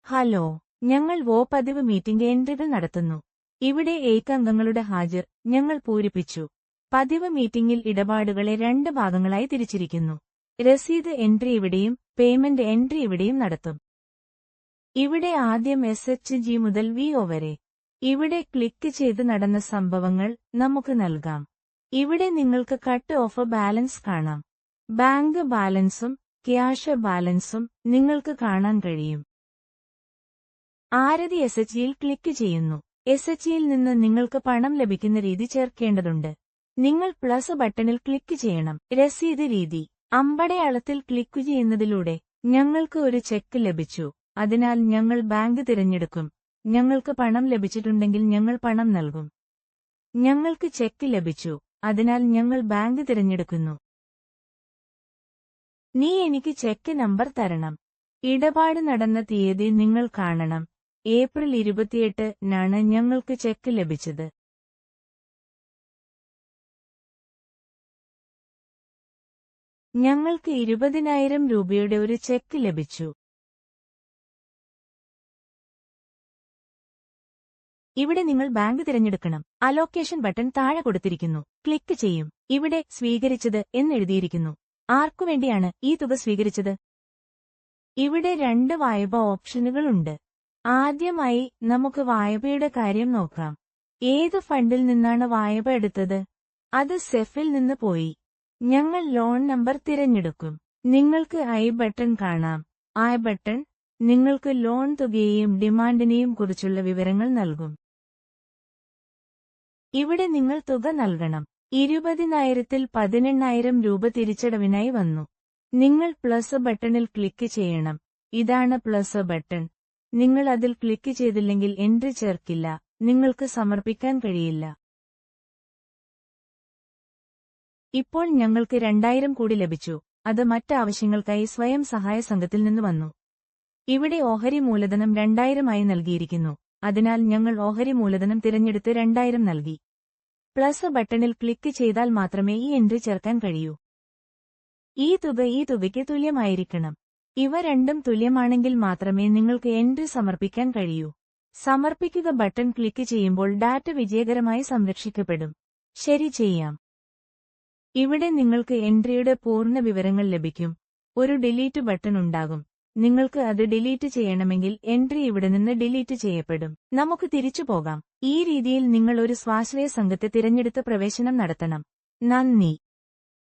Hello, ഞങ്ങൾ പതിവ് meeting എൻട്രികൾ നടത്തുന്നു. ഇവിടെ അംഗങ്ങളുടെ ഹാജർ ഞങ്ങൾ പൂരിപ്പിച്ചു. പതിവ് മീറ്റിംഗിൽ ഇടപാടുകളെ 2 ഭാഗങ്ങളായി തിരിച്ചിരിക്കുന്നു. രസീത് എൻട്രി ഇവിടെയും പേയ്മെന്റ് എൻട്രി ഇവിടെയും നടത്തും. ഇവിടെ ആദ്യം SHG മുതൽ VO വരെ. ഇവിടെ ക്ലിക്ക് ചെയ്ത് നടന്ന സംഭവങ്ങൾ നമുക്ക് നൽകാം. ഇവിടെ നിങ്ങൾക്ക് കട്ട് ഓഫ് ബാലൻസ് കാണാം. ബാങ്ക് ബാലൻസും ക്യാഷ് ബാലൻസും നിങ്ങൾക്ക് കാണാൻ കഴിയും. ആരതി SHGയിൽ ക്ലിക്ക് ചെയ്യുന്നു. SHGയിൽ നിന്ന് നിങ്ങൾക്ക് പണം ലഭിക്കുന്ന രീതി ചേർക്കേണ്ടതുണ്ട്. നിങ്ങൾ പ്ലസ് ബട്ടണിൽ ക്ലിക്ക് ചെയ്യണം. രസീത് രീതി. അമ്പടയാളത്തിൽ ക്ലിക്ക് ചെയ്യുന്നതിലൂടെ ഞങ്ങൾക്ക് ഒരു ചെക്ക് ലഭിച്ചു. അതിനാൽ ഞങ്ങൾ ബാങ്ക് തിരഞ്ഞെടുക്കും. ഞങ്ങൾക്ക് പണം ലഭിച്ചിട്ടുണ്ടെങ്കിൽ ഞങ്ങൾ പണം നൽകും. ഞങ്ങൾക്ക് ചെക്ക് ലഭിച്ചു. അതിനാൽ ഞങ്ങൾ ബാങ്ക് തിരഞ്ഞെടുക്കുന്നു. നീ എനിക്ക് ചെക്ക് നമ്പർ തരണം. ഇടപാട് നടന്ന തീയതി നിങ്ങൾ കാണണം. ഏപ്രിൽ 28-നാണ് ഞങ്ങൾക്ക് ചെക്ക് ലഭിച്ചത്. ഞങ്ങൾക്ക് 20,000 രൂപയുടെ ഒരു ചെക്ക് ലഭിച്ചു. ഇവിടെ നിങ്ങൾ ബാങ്ക് തിരഞ്ഞെടുക്കണം. അലോക്കേഷൻ ബട്ടൺ താഴെ കൊടുത്തിരിക്കുന്നു. ക്ലിക്ക് ചെയ്യും. ഇവിടെ സ്വീകരിച്ചത് എന്നെഴുതിയിരിക്കുന്നു. ആർക്കുവേണ്ടിയാണ് ഈ തുക സ്വീകരിച്ചത്? ഇവിടെ 2 വായ്പ ഓപ്ഷനുകളുണ്ട്. ആദ്യമായി നമുക്ക് വായ്പയുടെ കാര്യം നോക്കാം. ഏത് ഫണ്ടിൽ നിന്നാണ് വായ്പ എടുത്തത്? അത് സെഫിൽ നിന്ന് പോയി. ഞങ്ങൾ ലോൺ നമ്പർ തിരഞ്ഞെടുക്കും. നിങ്ങൾക്ക് ഐ ബട്ടൺ കാണാം. ഐ ബട്ടൺ നിങ്ങൾക്ക് ലോൺ തുകയെയും ഡിമാൻഡിനെയും കുറിച്ചുള്ള വിവരങ്ങൾ നൽകും. ഇവിടെ നിങ്ങൾ തുക നൽകണം. 20,000-ൽ 18,000 രൂപ തിരിച്ചടവിനായി വന്നു. നിങ്ങൾ പ്ലസ് ബട്ടണിൽ ക്ലിക്ക് ചെയ്യണം. ഇതാണ് പ്ലസ് ബട്ടൺ. നിങ്ങൾ അതിൽ ക്ലിക്ക് ചെയ്തില്ലെങ്കിൽ എൻട്രി ചേർക്കില്ല. നിങ്ങൾക്ക് സമർപ്പിക്കാൻ കഴിയില്ല. ഇപ്പോൾ ഞങ്ങൾക്ക് 2,000 കൂടി ലഭിച്ചു. അത് മറ്റ് ആവശ്യങ്ങൾക്കായി സ്വയം സഹായ സംഘത്തിൽ നിന്ന് വന്നു. ഇവിടെ ഓഹരി മൂലധനം 2,000 ആയി നൽകിയിരിക്കുന്നു. അതിനാൽ ഞങ്ങൾ ഓഹരി മൂലധനം തിരഞ്ഞെടുത്ത് 2,000 നൽകി. പ്ലസ് ബട്ടണിൽ ക്ലിക്ക് ചെയ്താൽ മാത്രമേ ഈ എൻട്രി ചേർക്കാൻ കഴിയൂ. ഈ തുകയ്ക്ക് തുല്യമായിരിക്കണം. ഇവ രണ്ടും തുല്യമാണെങ്കിൽ മാത്രമേ നിങ്ങൾക്ക് എൻട്രി സമർപ്പിക്കാൻ കഴിയൂ. സമർപ്പിക്കുക ബട്ടൺ ക്ലിക്ക് ചെയ്യുമ്പോൾ ഡാറ്റ വിജയകരമായി സംരക്ഷിക്കപ്പെടും. ശരി ചെയ്യാം. ഇവിടെ നിങ്ങൾക്ക് എൻട്രിയുടെ പൂർണ്ണ വിവരങ്ങൾ ലഭിക്കും. ഒരു ഡിലീറ്റ് ബട്ടൺ ഉണ്ടാകും. നിങ്ങൾക്ക് അത് ഡിലീറ്റ് ചെയ്യണമെങ്കിൽ എൻട്രി ഇവിടെ നിന്ന് ഡിലീറ്റ് ചെയ്യപ്പെടും. നമുക്ക് തിരിച്ചു പോകാം. ഈ രീതിയിൽ നിങ്ങൾ ഒരു സ്വാശ്രയ സംഘത്തെ തിരഞ്ഞെടുത്ത് പ്രവേശനം നടത്തണം. നന്ദി.